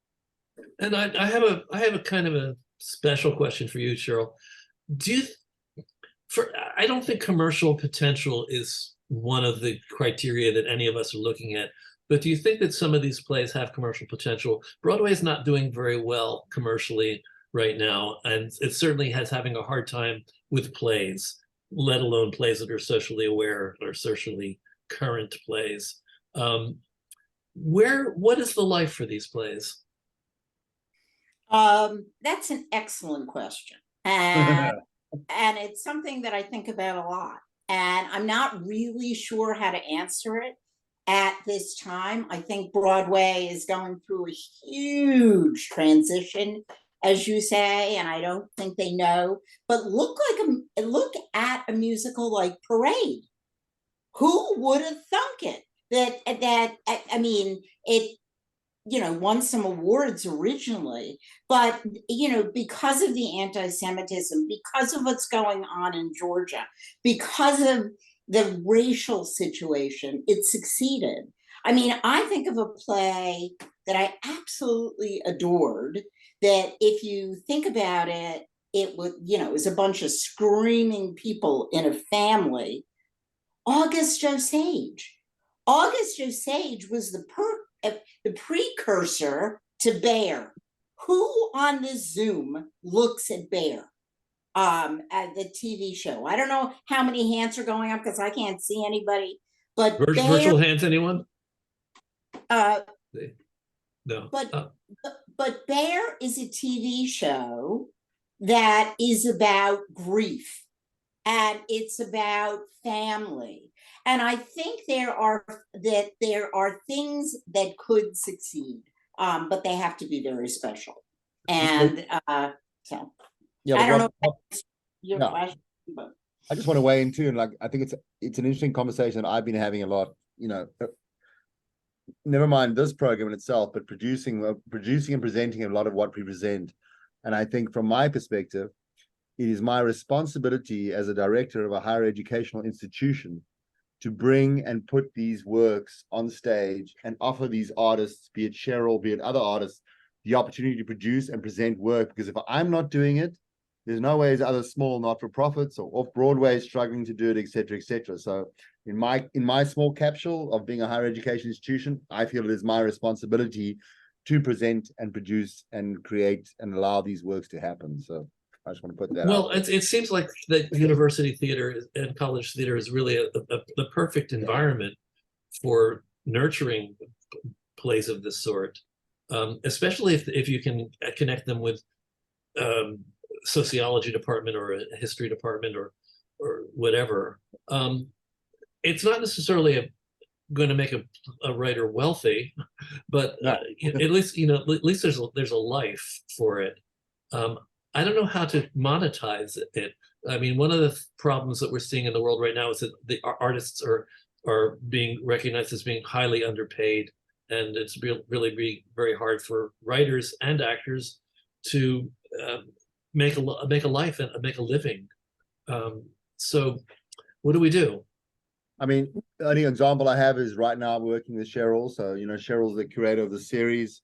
And I have a kind of a special question for you, Cheryl. I don't think commercial potential is one of the criteria that any of us are looking at, but do you think that some of these plays have commercial potential? Broadway is not doing very well commercially right now, and it certainly has having a hard time with plays, let alone plays that are socially aware or socially current plays. What is the life for these plays? That's an excellent question. And it's something that I think about a lot. And I'm not really sure how to answer it at this time. I think Broadway is going through a huge transition, as you say, and I don't think they know. But look at a musical like Parade. Who would have thunk it? That I mean, it won some awards originally, but because of the anti-Semitism, because of what's going on in Georgia, because of the racial situation, it succeeded. I mean, I think of a play that I absolutely adored, that if you think about it, it was a bunch of screaming people in a family. August Osage. August Osage was the precursor to Bear. Who on this Zoom looks at Bear? At the TV show. I don't know how many hands are going up because I can't see anybody. But virtual hands, anyone? No. But Bear is a TV show that is about grief, and it's about family. And I think there are things that could succeed, but they have to be very special. And so yeah, I don't know your question, but I just want to weigh in too. And I think it's an interesting conversation that I've been having a lot, never mind this program in itself, but producing and presenting a lot of what we present. And I think from my perspective, it is my responsibility as a director of a higher educational institution to bring and put these works on stage and offer these artists, be it Cheryl, be it other artists, the opportunity to produce and present work. Because if I'm not doing it, there's no ways other small not-for-profits or off-Broadway struggling to do it, et cetera, et cetera. So in my small capsule of being a higher education institution, I feel it is my responsibility to present and produce and create and allow these works to happen. So I just want to put that Well, out. it seems like the university theater and college theater is really the perfect environment for nurturing plays of this sort, especially if you can connect them with sociology department or a history department or whatever. It's not necessarily going to make a writer wealthy, but No. at least at least there's a life for it. I don't know how to monetize it. I mean, one of the problems that we're seeing in the world right now is that the artists are being recognized as being highly underpaid, and it's really very hard for writers and actors to make a life and make a living. So, what do we do? I mean, the only example I have is right now I'm working with Cheryl. So, Cheryl's the curator of the series.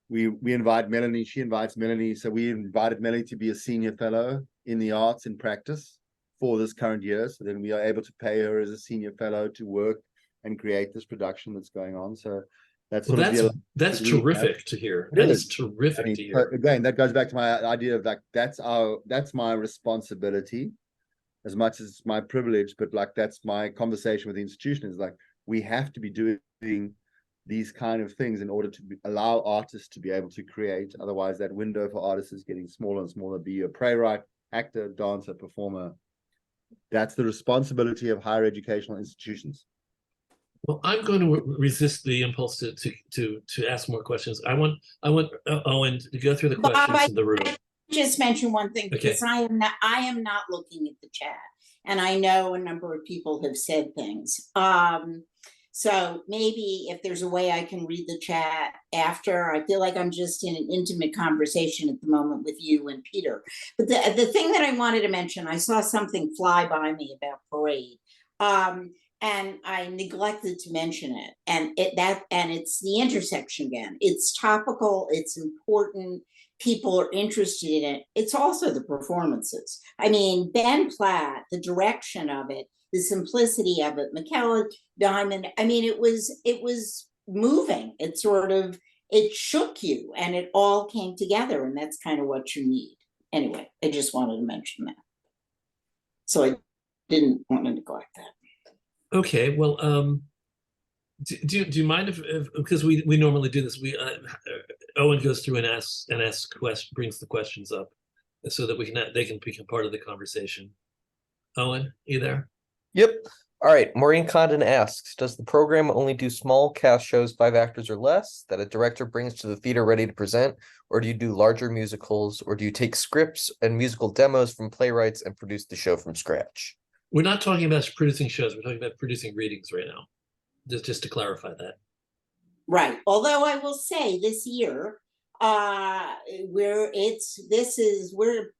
We invite Melanie, she invites Melanie. So we invited Melanie to be a senior fellow in the arts in practice for this current year. So then we are able to pay her as a senior fellow to work and create this production that's going on. So that's that's terrific to hear. That is terrific to hear. Again, that goes back to my idea of like, that's my responsibility as much as my privilege, but like, that's my conversation with the institution is like, we have to be doing these kind of things in order to allow artists to be able to create. Otherwise, that window for artists is getting smaller and smaller. Be a playwright, actor, dancer, performer. That's the responsibility of higher educational institutions. Well, I'm going to resist the impulse to ask more questions. I want Owen to go through the questions in the room. Just mention one thing, because I am not looking at the chat, and I know a number of people have said things. So maybe if there's a way I can read the chat after. I feel like I'm just in an intimate conversation at the moment with you and Peter. But the thing that I wanted to mention, I saw something fly by me about Parade, and I neglected to mention it. And it's the intersection again. It's topical. It's important. People are interested in it. It's also the performances. I mean, Ben Platt, the direction of it, the simplicity of it, McKellar, Diamond. I mean, it was moving. It shook you, and it all came together, and that's kind of what you need. Anyway, I just wanted to mention that. So I didn't want to neglect that. Okay, well, do you mind if because we normally do this, Owen goes through and asks questions, brings the questions up, so that they can become part of the conversation. Owen, you there? Yep. All right. Maureen Condon asks, does the program only do small cast shows, 5 actors or less, that a director brings to the theater ready to present? Or do you do larger musicals? Or do you take scripts and musical demos from playwrights and produce the show from scratch? We're not talking about producing shows. We're talking about producing readings right now. Just to clarify that. Right. Although I will say this year,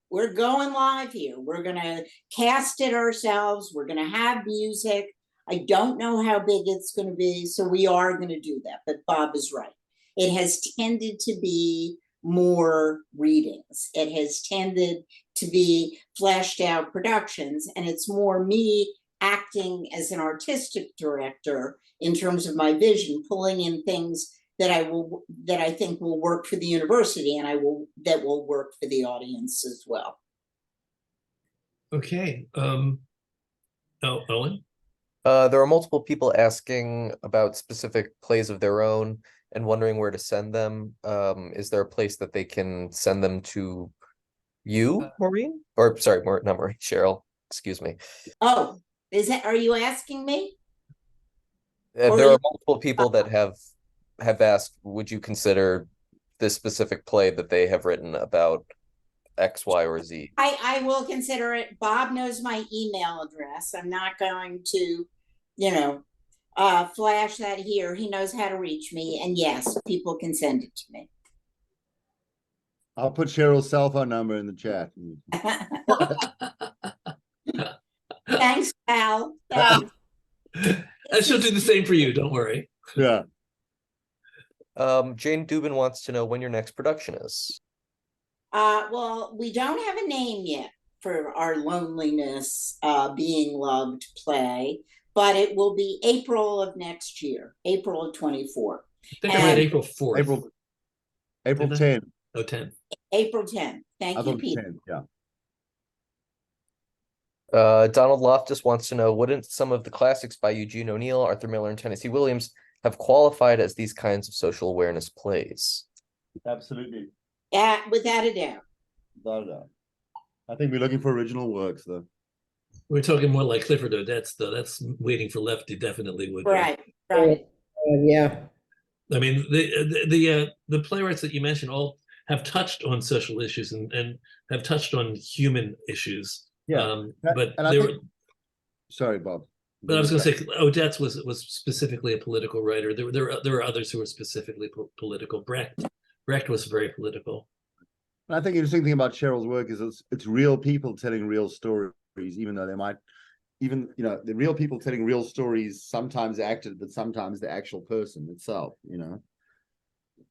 we're going live here. We're gonna cast it ourselves. We're gonna have music. I don't know how big it's gonna be, so we are gonna do that. But Bob is right. It has tended to be more readings. It has tended to be fleshed out productions, and it's more me acting as an artistic director in terms of my vision, pulling in things that I think will work for the university, and that will work for the audience as well. Okay. Owen? There are multiple people asking about specific plays of their own and wondering where to send them. Is there a place that they can send them to you, Maureen? Or sorry, not Maureen, Cheryl. Excuse me. Oh, are you asking me? There are multiple people that have asked, would you consider this specific play that they have written about X, Y, or Z? I will consider it. Bob knows my email address. I'm not going to, flash that here. He knows how to reach me. And yes, people can send it to me. I'll put Cheryl's cell phone number in the chat. Thanks, pal. And she'll do the same for you, don't worry. Yeah. Jane Dubin wants to know when your next production is. Well, we don't have a name yet for our Loneliness Being Loved play, but it will be April of next year, April of 24. I think I read April 4th. April 10th. Oh, 10th. April 10th. Thank you, Peter. 10th, yeah. Donald Loftus wants to know, wouldn't some of the classics by Eugene O'Neill, Arthur Miller, and Tennessee Williams have qualified as these kinds of social awareness plays? Absolutely. Yeah, without a doubt. Without a doubt. I think we're looking for original works, though. We're talking more like Clifford Odets, though. That's Waiting for Lefty definitely would be. Right, right. Yeah. I mean, the playwrights that you mentioned all have touched on social issues and have touched on human issues. Yeah, but and I they think- were. Sorry, Bob. But I was going to say, Odets was specifically a political writer. There were others who were specifically political. Brecht was very political. I think the interesting thing about Cheryl's work is it's real people telling real stories, even though they might, even, you know, the real people telling real stories, sometimes acted, but sometimes the actual person itself, you know,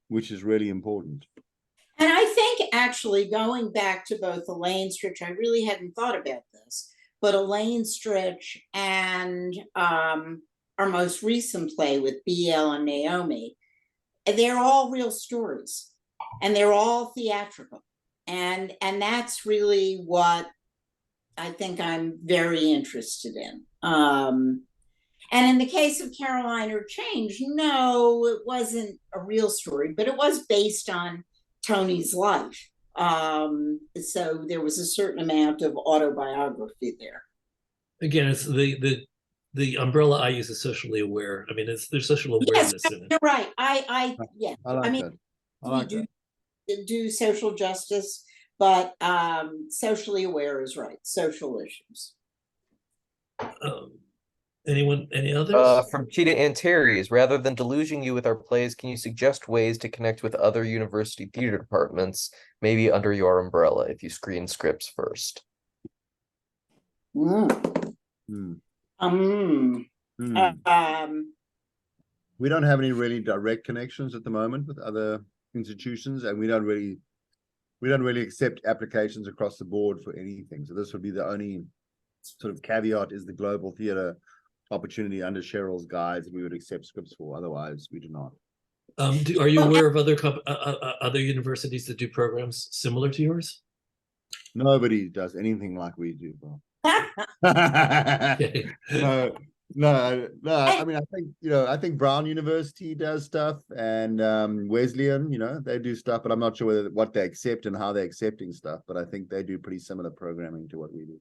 which is really important. And I think actually going back to both Elaine Stritch, I really hadn't thought about this, but Elaine Stritch and our most recent play with BL and Naomi, they're all real stories and they're all theatrical. And that's really what I think I'm very interested in. And in the case of Caroline or Change, no, it wasn't a real story, but it was based on Tony's life. So there was a certain amount of autobiography there. Again, it's the umbrella I use is socially aware. I mean, there's social awareness in it. You're right. Yeah. I like that. I like we that. do social justice, but socially aware is right. Social issues. Any others? From Cheetah and Terry's, rather than deluging you with our plays, can you suggest ways to connect with other university theater departments, maybe under your umbrella, if you screen scripts first? Mm. Hmm. Um, We don't have any really direct connections at the moment with other institutions, and we don't really accept applications across the board for anything. So this would be the only sort of caveat, is the global theater opportunity under Cheryl's guides we would accept scripts for. Otherwise, we do not. Are you aware of other universities that do programs similar to yours? Nobody does anything like we do, bro. Okay. No. I mean, I think Brown University does stuff, and Wesleyan, you know, they do stuff, but I'm not sure what they accept and how they're accepting stuff. But I think they do pretty similar programming to what we do.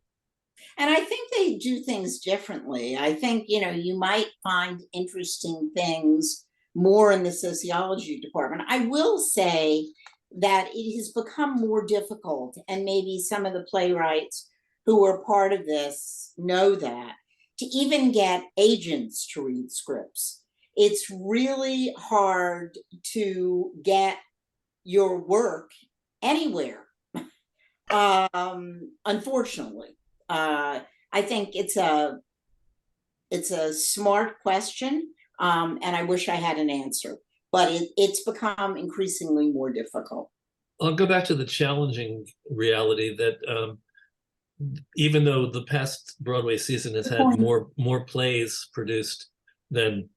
And I think they do things differently. I think, you know, you might find interesting things more in the sociology department. I will say that it has become more difficult, and maybe some of the playwrights who are part of this know that, to even get agents to read scripts. It's really hard to get your work anywhere, unfortunately. I think it's a smart question, and I wish I had an answer, but it's become increasingly more difficult. I'll go back to the challenging reality that even though the past Broadway season has had more plays produced than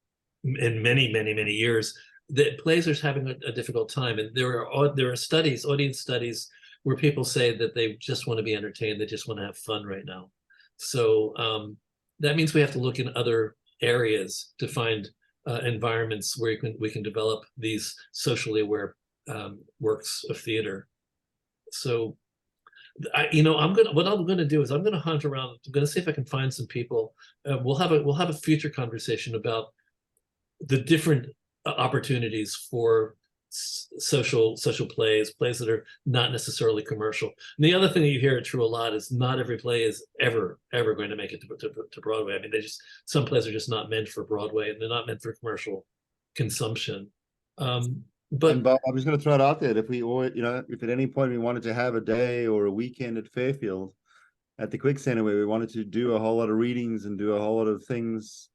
in many years, the plays are having a difficult time, and there are studies, audience studies, where people say that they just want to be entertained, they just want to have fun right now. So that means we have to look in other areas to find environments where we can develop these socially aware works of theater. So what I'm gonna do is I'm gonna hunt around. I'm gonna see if I can find some people. We'll have a future conversation about the different opportunities for social plays that are not necessarily commercial. And the other thing that you hear at TRU a lot is not every play is ever going to make it to Broadway. I mean, some plays are just not meant for Broadway, and they're not meant for commercial consumption. But Bob, I'm just going to throw it out there. If at any point we wanted to have a day or a weekend at Fairfield, at the Quick Center, where we wanted to do a whole lot of readings and do a whole lot of things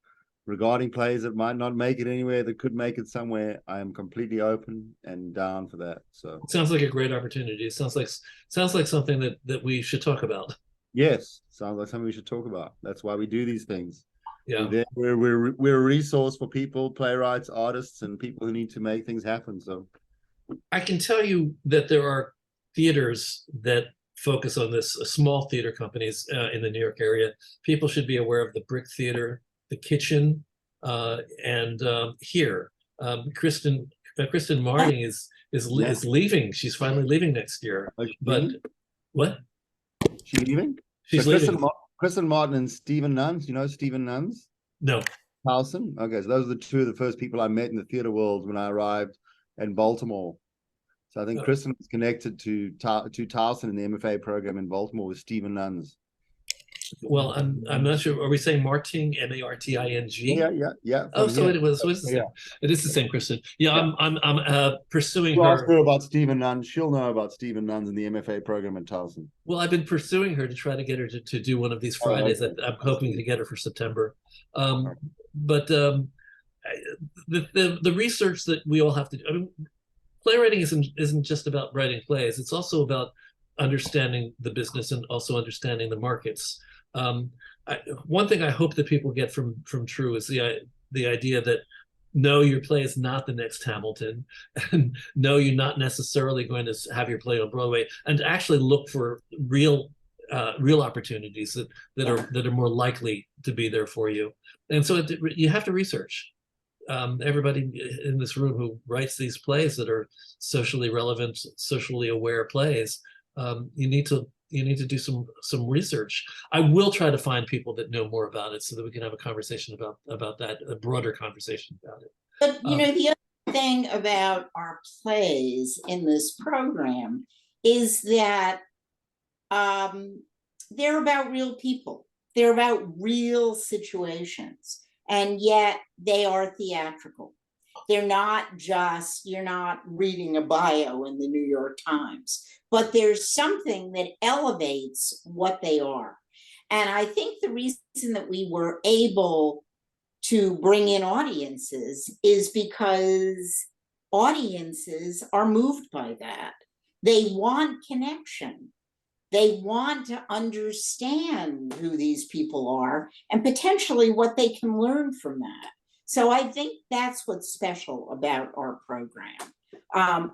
regarding plays that might not make it anywhere, that could make it somewhere, I am completely open and down for that. So it sounds like a great opportunity. It sounds like something that we should talk about. Yes, sounds like something we should talk about. That's why we do these things. Yeah, we're a resource for people, playwrights, artists, and people who need to make things happen. So I can tell you that there are theaters that focus on this, small theater companies in the New York area. People should be aware of the Brick Theater, the Kitchen, and here. Kristen Marting is leaving. She's finally leaving next year. Oh, she's But leaving? what? She leaving? She's So leaving. Kristen Martin and Stephen Nuns. You know Stephen Nuns? No. Towson. Okay, so those are the two of the first people I met in the theater world when I arrived in Baltimore. So I think Kristen was connected to Towson in the MFA program in Baltimore with Stephen Nuns. Well, I'm not sure. Are we saying Marting, M-A-R-T-I-N-G? Yeah. Oh, so here. it was the same. Yeah. It is the same Kristen. Yeah, I'm pursuing You ask her. her about Stephen Nuns. She'll know about Stephen Nuns in the MFA program at Towson. Well, I've been pursuing her to try to get her to do one of these Fridays. Okay. I'm hoping to get her for September. But the research that we all have to do. I mean, playwriting isn't just about writing plays. It's also about understanding the business and also understanding the markets. One thing I hope that people get from TRU is the idea that no, your play is not the next Hamilton, and no, you're not necessarily going to have your play on Broadway, and to actually look for real opportunities that are more likely to be there for you. And so you have to research. Everybody in this room who writes these plays that are socially relevant, socially aware plays, you need to do some research. I will try to find people that know more about it so that we can have a conversation about that, a broader conversation about it. But the other thing about our plays in this program is that they're about real people. They're about real situations, and yet they are theatrical. They're not just, you're not reading a bio in the New York Times, but there's something that elevates what they are. And I think the reason that we were able to bring in audiences is because audiences are moved by that. They want connection. They want to understand who these people are and potentially what they can learn from that. So I think that's what's special about our program.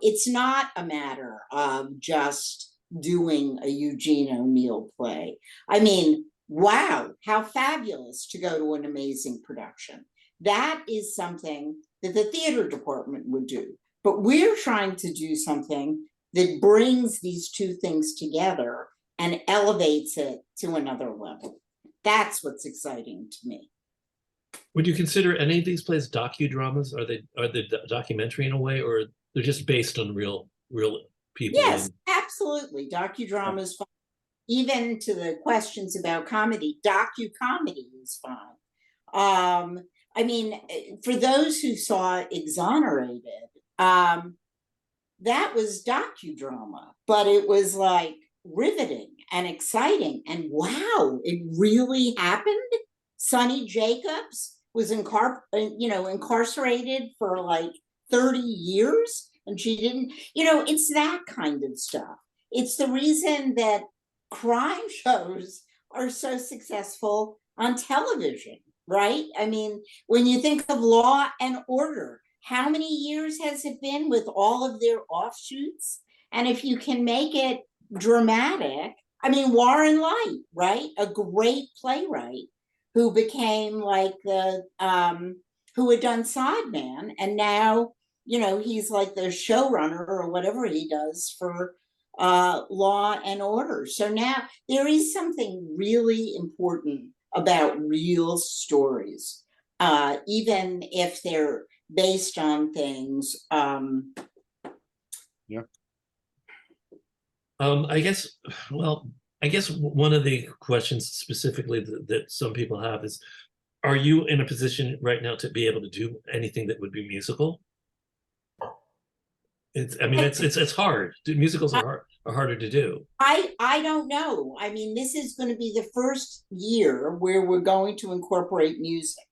It's not a matter of just doing a Eugene O'Neill play. I mean, wow, how fabulous to go to an amazing production. That is something that the theater department would do. But we're trying to do something that brings these two things together and elevates it to another level. That's what's exciting to me. Would you consider any of these plays docudramas? Are they documentary in a way, or they're just based on real people? Yes, absolutely. Docudramas, fine. Even to the questions about comedy, docu-comedy is fine. I mean, for those who saw Exonerated, that was docudrama, but it was like riveting and exciting. And wow, it really happened. Sonny Jacobs was incarcerated for like 30 years, and she didn't, it's that kind of stuff. It's the reason that crime shows are so successful on television, right? I mean, when you think of Law and Order, how many years has it been with all of their offshoots? And if you can make it dramatic, I mean, Warren Light, right? A great playwright who became like who had done Sideman, and now, he's like the showrunner or whatever he does for Law and Order. So now there is something really important about real stories, even if they're based on things. Yeah. I guess one of the questions specifically that some people have is, are you in a position right now to be able to do anything that would be musical? It's hard. Musicals are harder to do. I don't know. I mean, this is going to be the first year where we're going to incorporate music.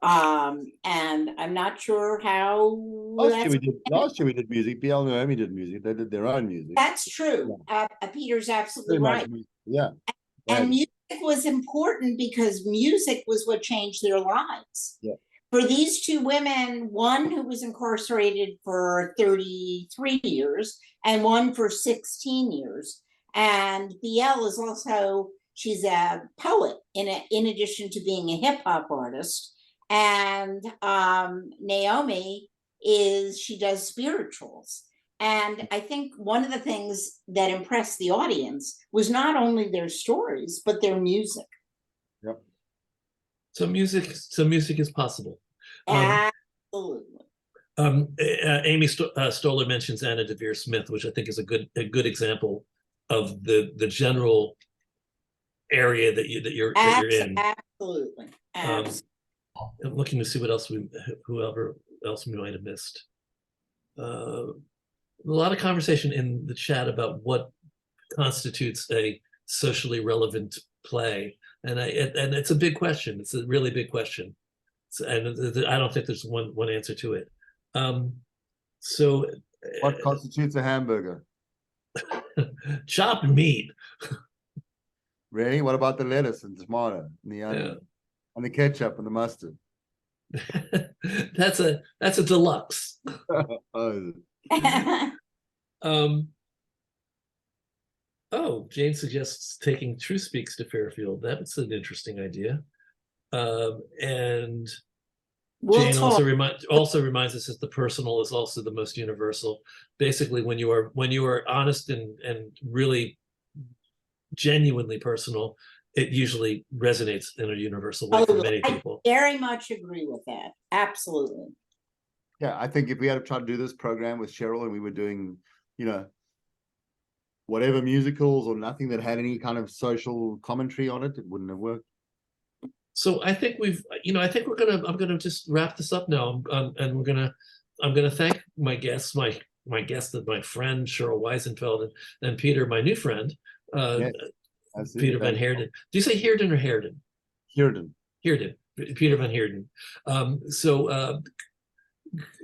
And I'm not sure how. Last year we did music. BL Naomi did music. They did their own music. That's true. Yeah. Peter's absolutely right. Yeah. And music was important because music was what changed their lives. Yeah. For these two women, one who was incarcerated for 33 years and one for 16 years. And BL is also, she's a poet in addition to being a hip hop artist. And Naomi she does spirituals. And I think one of the things that impressed the audience was not only their stories, but their music. Yep. So music is possible. Absolutely. Amy Stoller mentions Anna Devere Smith, which I think is a good example of the general area that you're in. Absolutely. I'm looking to see whoever else we might have missed. A lot of conversation in the chat about what constitutes a socially relevant play, and it's a big question. It's a really big question, and I don't think there's one answer to it. So, what constitutes a hamburger? Chopped meat. Really? What about the lettuce and tomato and the onion and the ketchup and the mustard? That's a deluxe. Jane suggests taking True Speaks to Fairfield. That's an interesting idea. And Jane also reminds us that the personal is also the most universal. Basically, when you are honest and really genuinely personal, it usually resonates in a universal way for many people. I very much agree with that. Absolutely. Yeah, I think if we had to try to do this program with Cheryl and we were doing, whatever musicals or nothing that had any kind of social commentary on it, it wouldn't have worked. So I think I'm gonna just wrap this up now, and I'm gonna thank my guests, my friend Cheryl Wiesenfeld and Peter, my new friend, Peter Van Heerden. Do you say Heerden or Heerden? Heerden. Peter Van Heerden.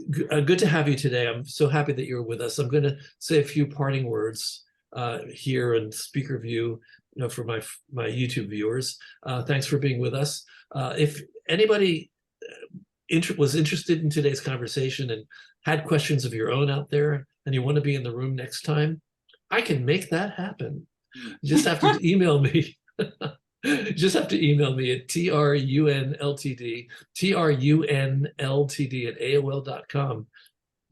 Good to have you today. I'm so happy that you're with us. I'm going to say a few parting words here in speaker view, for my YouTube viewers. Thanks for being with us. If anybody was interested in today's conversation and had questions of your own out there, and you want to be in the room next time, I can make that happen. You just have to email me. You just have to email me at trunltd@aol.com.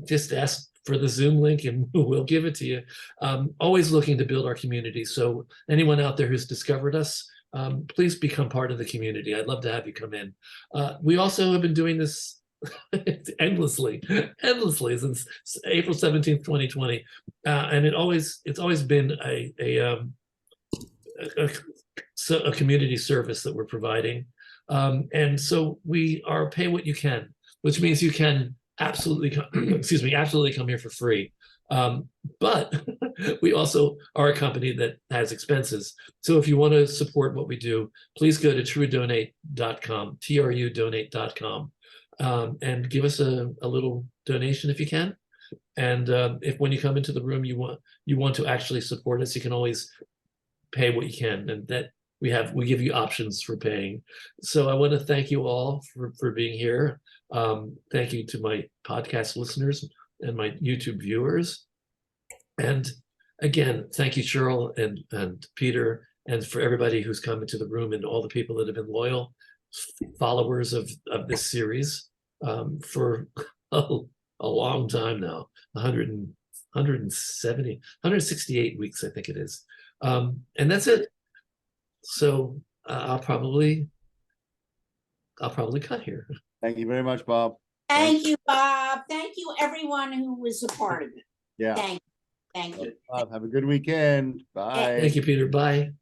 Just ask for the Zoom link and we'll give it to you. Always looking to build our community. So anyone out there who's discovered us, please become part of the community. I'd love to have you come in. We also have been doing this endlessly since April 17th, 2020. And it's always been a community service that we're providing. And so we are pay what you can, which means you can absolutely come here for free. But we also are a company that has expenses. So if you want to support what we do, please go to trudonate.com, trudonate.com, and give us a little donation if you can. And if when you come into the room, you want to actually support us, you can always pay what you can, and that we give you options for paying. So I want to thank you all for being here. Thank you to my podcast listeners and my YouTube viewers. And again, thank you, Cheryl and Peter, and for everybody who's come into the room and all the people that have been loyal followers of this series for a long time now, 168 weeks, I think it is. And that's it. So I'll probably cut here. Thank you very much, Bob. Thank you, Bob. Thank you, everyone who was a part of it. Yeah. Thank you. Bob, have a good weekend. Bye. Thank you, Peter. Bye.